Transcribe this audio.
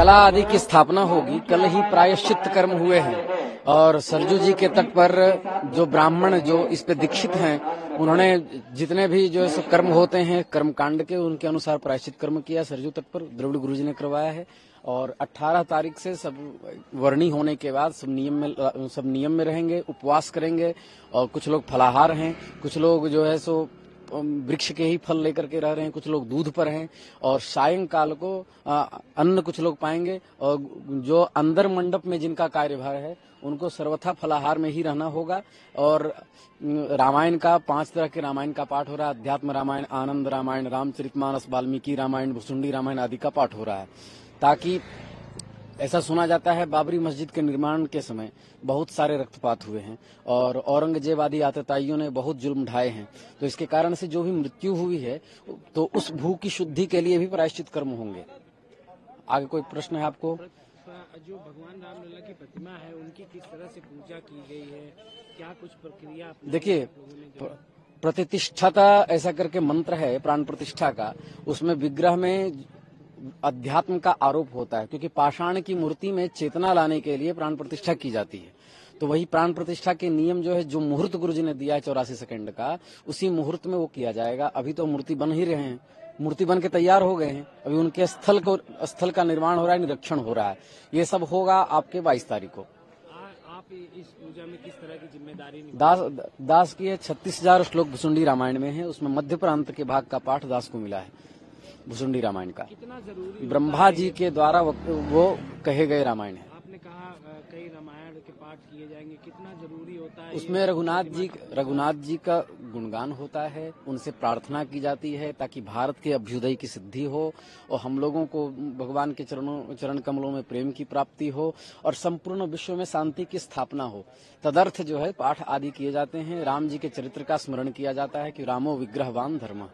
कला आदि की स्थापना होगी। कल ही प्रायश्चित कर्म हुए हैं और सरजू जी के तट पर जो ब्राह्मण जो इस पे दीक्षित हैं, उन्होंने जितने भी जो है कर्म होते हैं कर्म कांड के, उनके अनुसार प्रायश्चित कर्म किया सरजू तट पर, द्रविड़ गुरु जी ने करवाया है। और 18 तारीख से सब वर्णी होने के बाद सब नियम में रहेंगे, उपवास करेंगे। और कुछ लोग फलाहार हैं, कुछ लोग जो है सो वृक्ष के ही फल लेकर के रह रहे हैं, कुछ लोग दूध पर हैं। और सायंकाल को अन्न कुछ लोग पाएंगे। और जो अंदर मंडप में जिनका कार्यभार है उनको सर्वथा फलाहार में ही रहना होगा। और रामायण का 5 तरह के रामायण का पाठ हो रहा है। अध्यात्म रामायण, आनंद रामायण, रामचरितमानस, वाल्मीकि रामायण, भुसुंडी रामायण आदि का पाठ हो रहा है। ताकि ऐसा सुना जाता है बाबरी मस्जिद के निर्माण के समय बहुत सारे रक्तपात हुए हैं और औरंगजेब आदि आतताइयों ने बहुत जुल्म ढाए हैं। तो इसके कारण से जो भी मृत्यु हुई है तो उस भू की शुद्धि के लिए भी प्रायश्चित कर्म होंगे। आगे कोई प्रश्न है आपको? जो भगवान रामलला की प्रतिमा है उनकी किस तरह से पूजा की गई है, क्या कुछ प्रक्रिया? देखिए, प्रतिष्ठाता ऐसा करके मंत्र है प्राण प्रतिष्ठा का, उसमें विग्रह में अध्यात्म का आरोप होता है, क्योंकि पाषाण की मूर्ति में चेतना लाने के लिए प्राण प्रतिष्ठा की जाती है। तो वही प्राण प्रतिष्ठा के नियम जो है, जो मुहूर्त गुरुजी ने दिया है 84 सेकंड का, उसी मुहूर्त में वो किया जाएगा। अभी तो मूर्ति बन ही रहे हैं, मूर्ति बन के तैयार हो गए हैं, अभी उनके स्थल का निर्माण हो रहा है, निरीक्षण हो रहा है। ये सब होगा आपके 22 तारीख को। आप इस पूजा में किस तरह की जिम्मेदारी? दास की 36,000 श्लोक भुसुंडी रामायण में है, उसमें मध्य प्रांत के भाग का पाठ दास को मिला है भुसुंडी रामायण का। कितना जरूरी? ब्रह्मा जी के द्वारा वो कहे गए रामायण है। आपने कहा कई रामायण के पाठ किए जाएंगे, कितना जरूरी होता है? उसमें रघुनाथ जी का गुणगान होता है, उनसे प्रार्थना की जाती है ताकि भारत के अभ्युदय की सिद्धि हो और हम लोगों को भगवान के चरण कमलों में प्रेम की प्राप्ति हो और संपूर्ण विश्व में शांति की स्थापना हो। तदर्थ जो है पाठ आदि किए जाते हैं। राम जी के चरित्र का स्मरण किया जाता है कि रामो विग्रहवान धर्म,